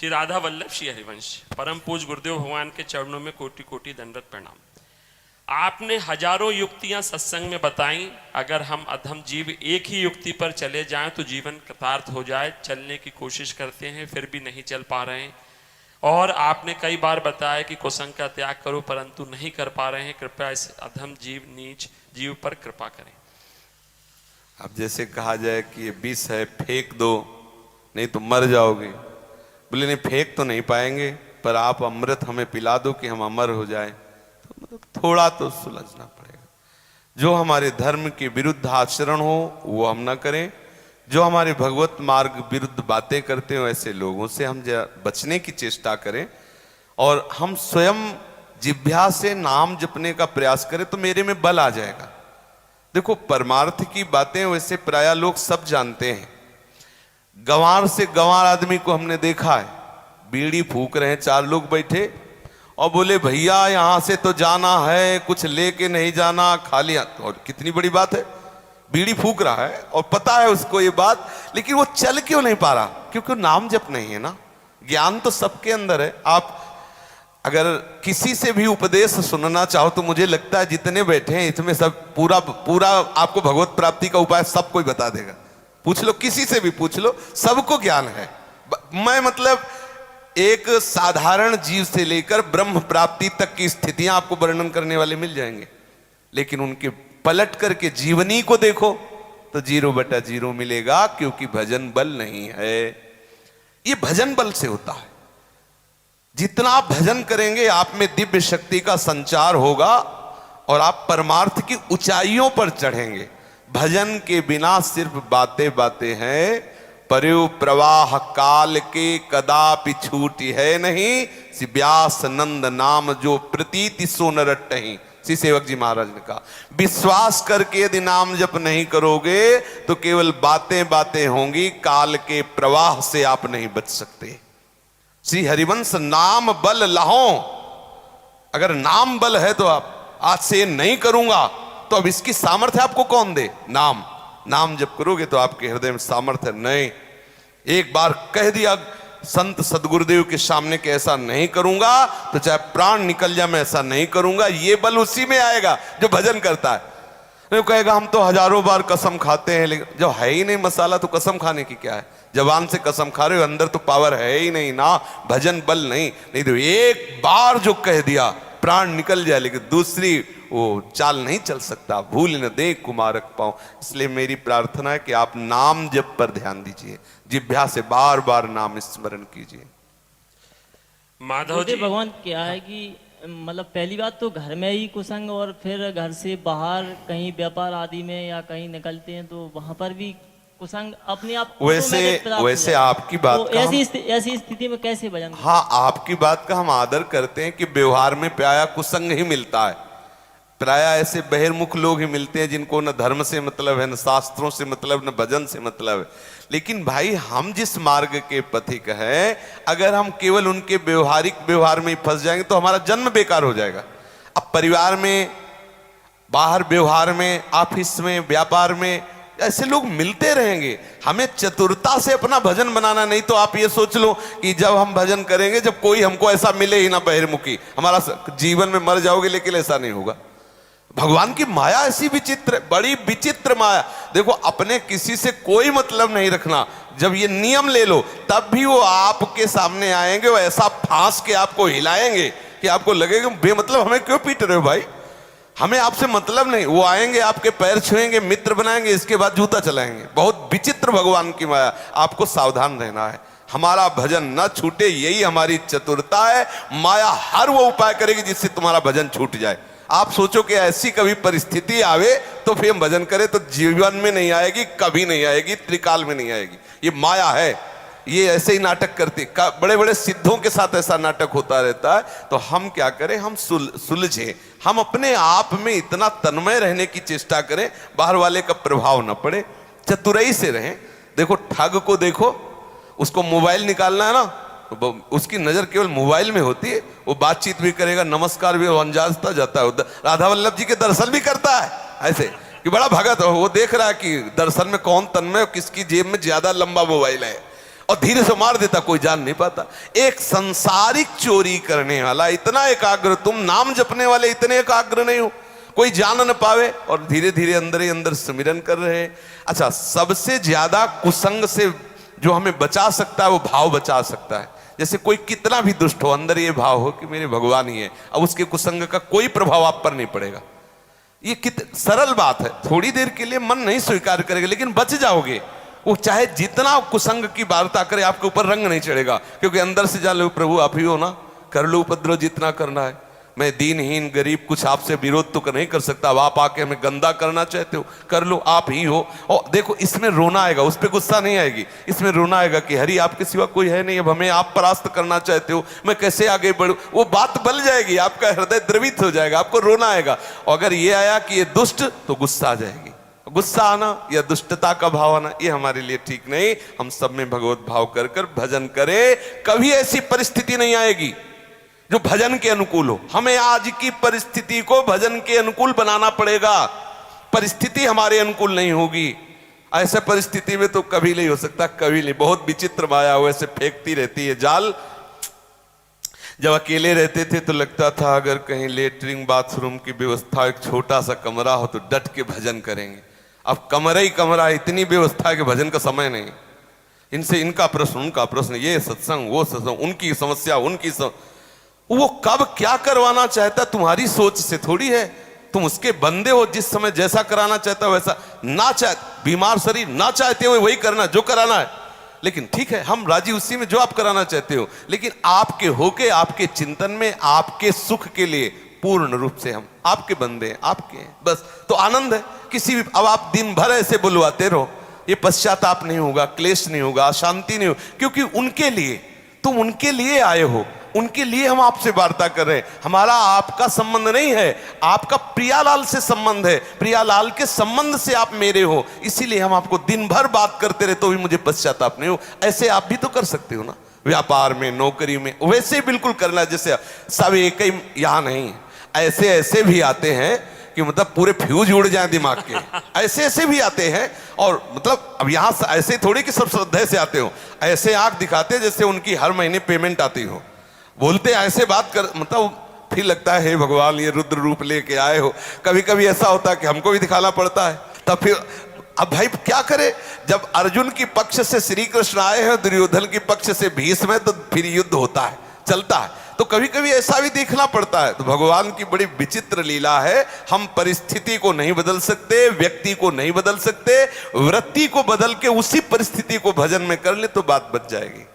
श्री राधा वल्लभ श्री हरिवंश, परम पूज गुरुदेव भगवान के चरणों में कोटि कोटि दंडवत प्रणाम। आपने हजारों युक्तियां सत्संग में बताई, अगर हम अधम जीव एक ही युक्ति पर चले जाएं तो जीवन कृतार्थ हो जाए। चलने की कोशिश करते हैं फिर भी नहीं चल पा रहे हैं, और आपने कई बार बताया कि कुसंग का त्याग करो परंतु नहीं कर पा रहे हैं। कृपया इस अधम जीव नीच जीव पर कृपा करें। अब जैसे कहा जाए कि ये विष है, फेंक दो नहीं तो मर जाओगे। बोले नहीं, फेंक तो नहीं पाएंगे, पर आप अमृत हमें पिला दो कि हम अमर हो जाए। तो मतलब थोड़ा तो सुलझना पड़ेगा। जो हमारे धर्म के विरुद्ध आचरण हो वो हम ना करें, जो हमारे भगवत मार्ग विरुद्ध बातें करते हो ऐसे लोगों से हम बचने की चेष्टा करें, और हम स्वयं जिह्वा से नाम जपने का प्रयास करें तो मेरे में बल आ जाएगा। देखो, परमार्थ की बातें वैसे प्राय लोग सब जानते हैं। गंवार से गंवार आदमी को हमने देखा है, बीड़ी फूक रहे हैं, चार लोग बैठे और बोले भैया यहां से तो जाना है, कुछ लेके नहीं जाना, खाली हाथ। और कितनी बड़ी बात है, बीड़ी फूक रहा है और पता है उसको ये बात, लेकिन वो चल क्यों नहीं पा रहा? क्योंकि नाम जप नहीं है ना। ज्ञान तो सबके अंदर है। आप अगर किसी से भी उपदेश सुनना चाहो तो मुझे लगता है जितने बैठे हैं इसमें सब पूरा आपको भगवत प्राप्ति का उपाय सब कोई बता देगा। पूछ लो, किसी से भी पूछ लो, सबको ज्ञान है। मैं मतलब एक साधारण जीव से लेकर ब्रह्म प्राप्ति तक की स्थितियां आपको वर्णन करने वाले मिल जाएंगे, लेकिन उनके पलट करके जीवनी को देखो तो 0/0 मिलेगा, क्योंकि भजन बल नहीं है। ये भजन बल से होता है। जितना आप भजन करेंगे आप में दिव्य शक्ति का संचार होगा और आप परमार्थ की ऊंचाइयों पर चढ़ेंगे। भजन के बिना सिर्फ बातें बातें हैं, परयो प्रवाह काल के कदापि छूटी है नहीं। श्री व्यास नंद नाम जो प्रतीति सो न रटहि, श्री सेवक जी महाराज ने कहा। विश्वास करके यदि नाम जप नहीं करोगे तो केवल बातें बातें होंगी, काल के प्रवाह से आप नहीं बच सकते। श्री हरिवंश नाम बल लहो। अगर नाम बल है तो आप आज से नहीं करूंगा, तो अब इसकी सामर्थ्य आपको कौन दे? नाम जब करोगे तो आपके हृदय में सामर्थ्य नहीं। एक बार कह दिया संत सदगुरुदेव के सामने कि ऐसा नहीं करूंगा, तो चाहे प्राण निकल जाए मैं ऐसा नहीं करूंगा। ये बल उसी में आएगा जो भजन करता है। नहीं कहेगा हम तो हजारों बार कसम खाते हैं, लेकिन जब है ही नहीं मसाला तो कसम खाने की क्या है? जबान से कसम खा रहे हो, अंदर तो पावर है ही नहीं ना, भजन बल नहीं तो एक बार जो कह दिया प्राण निकल जाए, लेकिन दूसरी वो चाल नहीं चल सकता। भूल न दे कुमारक पाऊं। इसलिए मेरी प्रार्थना है कि आप नाम जप पर ध्यान दीजिए, जिह्वा से बार बार नाम स्मरण कीजिए। माधव जी, भगवान क्या है कि मतलब पहली बात तो घर में ही कुसंग, और फिर घर से बाहर कहीं व्यापार आदि में या कहीं निकलते हैं तो वहां पर भी कुसंग अपने आप। वैसे आपकी बात तो ऐसी स्थिति में कैसे भजन? हाँ, आपकी बात का हम आदर करते हैं कि व्यवहार में प्राय कुसंग ही मिलता है। प्राय ऐसे बहिर्मुख लोग ही मिलते हैं जिनको न धर्म से मतलब है, न शास्त्रों से मतलब, न भजन से मतलब है। लेकिन भाई हम जिस मार्ग के पथिक हैं, अगर हम केवल उनके व्यवहारिक व्यवहार में ही फंस जाएंगे तो हमारा जन्म बेकार हो जाएगा। अब परिवार में, बाहर व्यवहार में, ऑफिस में, व्यापार में ऐसे लोग मिलते रहेंगे। हमें चतुरता से अपना भजन बनाना। नहीं तो आप ये सोच लो कि जब हम भजन करेंगे, जब कोई हमको ऐसा मिले ही ना बहिर्मुखी, हमारा जीवन में मर जाओगे। लेकिन ऐसा नहीं होगा। भगवान की माया ऐसी विचित्र, बड़ी विचित्र माया। देखो, अपने किसी से कोई मतलब नहीं रखना। जब ये नियम ले लो तब भी वो आपके सामने आएंगे, वो ऐसा फांस के आपको हिलाएंगे कि आपको लगेगा बेमतलब हमें क्यों पीट रहे हो भाई, हमें आपसे मतलब नहीं। वो आएंगे, आपके पैर छुएंगे, मित्र बनाएंगे, इसके बाद जूता चलाएंगे। बहुत विचित्र भगवान की माया। आपको सावधान रहना है, हमारा भजन न छूटे, यही हमारी चतुरता है। माया हर वो उपाय करेगी जिससे तुम्हारा भजन छूट जाए। आप सोचो कि ऐसी कभी परिस्थिति आवे तो फिर हम भजन करें, तो जीवन में नहीं आएगी, कभी नहीं आएगी, त्रिकाल में नहीं आएगी। ये माया है। ये ऐसे ही नाटक करती, बड़े बड़े सिद्धों के साथ ऐसा नाटक होता रहता है। तो हम क्या करें, हम सुलझे, हम अपने आप में इतना तन्मय रहने की चेष्टा करें, बाहर वाले का प्रभाव न पड़े, चतुराई से रहें। देखो, ठग को देखो, उसको मोबाइल निकालना है ना, उसकी नजर केवल मोबाइल में होती है। वो बातचीत भी करेगा, नमस्कार भी अंजाजता जाता है। राधा वल्लभ जी के दर्शन भी करता है ऐसे कि बड़ा भगत हो, वो देख रहा है कि दर्शन में कौन तन्मय, किसकी जेब में ज्यादा लंबा मोबाइल है। और धीरे से मार देता, कोई जान नहीं पाता। एक संसारिक चोरी करने वाला इतना एकाग्र, तुम नाम जपने वाले इतने एकाग्र नहीं हो, कोई जान न पावे, और धीरे धीरे अंदर ही अंदर स्मरण कर रहे हैं। अच्छा, सबसे ज्यादा कुसंग से जो हमें बचा सकता है वो भाव बचा सकता है। जैसे कोई कितना भी दुष्ट हो, अंदर ये भाव हो कि मेरे भगवान ही है, अब उसके कुसंग का कोई प्रभाव आप पर नहीं पड़ेगा। ये सरल बात है, थोड़ी देर के लिए मन नहीं स्वीकार करेगा, लेकिन बच जाओगे। वो चाहे जितना कुसंग की वार्ता करे, आपके ऊपर रंग नहीं चढ़ेगा, क्योंकि अंदर से जान लो प्रभु आप ही हो ना, कर लो उपद्रव जितना करना है, मैं दीनहीन गरीब कुछ आपसे विरोध तो नहीं कर सकता, अब आप आके हमें गंदा करना चाहते हो, कर लो, आप ही हो। और देखो इसमें रोना आएगा, उस पर गुस्सा नहीं आएगी, इसमें रोना आएगा कि हरि आपके सिवा कोई है नहीं, अब हमें आप परास्त करना चाहते हो, मैं कैसे आगे बढ़ूं। वो बात बल जाएगी, आपका हृदय द्रवित हो जाएगा, आपको रोना आएगा। और अगर ये आया कि ये दुष्ट, तो गुस्सा आ जाएगी। गुस्सा आना या दुष्टता का भाव आना ये हमारे लिए ठीक नहीं। हम सब में भगवत भाव कर कर भजन करें, कभी ऐसी परिस्थिति नहीं आएगी जो भजन के अनुकूल हो। हमें आज की परिस्थिति को भजन के अनुकूल बनाना पड़ेगा, परिस्थिति हमारे अनुकूल नहीं होगी। ऐसे परिस्थिति में तो कभी नहीं हो सकता, कभी नहीं। बहुत विचित्र माया हो, ऐसे फेंकती रहती है जाल। जब अकेले रहते थे तो लगता था अगर कहीं लेटरिन बाथरूम की व्यवस्था, एक छोटा सा कमरा हो तो डट के भजन करेंगे। अब कमरा ही कमरा, इतनी व्यवस्था है कि भजन का समय नहीं। इनसे इनका प्रश्न, उनका प्रश्न, ये सत्संग वो सत्संग, उनकी समस्या उनकी वो कब क्या करवाना चाहता तुम्हारी सोच से थोड़ी है। तुम उसके बंदे हो, जिस समय जैसा कराना चाहता हो वैसा, ना चाहे बीमार शरीर ना चाहते हो वही करना जो कराना है। लेकिन ठीक है, हम राजी उसी में जो आप कराना चाहते हो, लेकिन आपके होके, आपके चिंतन में, आपके सुख के लिए पूर्ण रूप से हम आपके बंदे हैं, आपके हैं, बस। तो आनंद है किसी भी। अब आप दिन भर ऐसे बुलवाते रहो, ये पश्चाताप नहीं होगा, क्लेश नहीं होगा, अशांति नहीं होगा, क्योंकि उनके लिए, तुम उनके लिए आए हो, उनके लिए हम आपसे वार्ता कर रहे हैं। हमारा आपका संबंध नहीं है, आपका प्रियालाल से संबंध है, प्रियालाल के संबंध से आप मेरे हो, इसीलिए हम आपको दिन भर बात करते रहे तो भी मुझे पश्चाताप नहीं हो। ऐसे आप भी तो कर सकते हो ना, व्यापार में, नौकरी में, वैसे बिल्कुल करना। जैसे सब एक ही यहां नहीं, ऐसे ऐसे भी आते हैं कि मतलब पूरे फ्यूज उड़ जाए दिमाग के, ऐसे ऐसे भी आते हैं। और मतलब अब यहां ऐसे थोड़ी कि सब श्रद्धा से आते हो, ऐसे आंख दिखाते जैसे उनकी हर महीने पेमेंट आती हो, बोलते ऐसे बात कर, मतलब फिर लगता है हे भगवान ये रुद्र रूप लेके आए हो। कभी कभी ऐसा होता है कि हमको भी दिखाना पड़ता है, तब फिर अब भाई क्या करे। जब अर्जुन की पक्ष से श्री कृष्ण आए हैं, दुर्योधन की पक्ष से भीष्म है, तो फिर युद्ध होता है, चलता है। तो कभी कभी ऐसा भी देखना पड़ता है। तो भगवान की बड़ी विचित्र लीला है। हम परिस्थिति को नहीं बदल सकते, व्यक्ति को नहीं बदल सकते, वृत्ति को बदल के उसी परिस्थिति को भजन में कर ले तो बात बच जाएगी।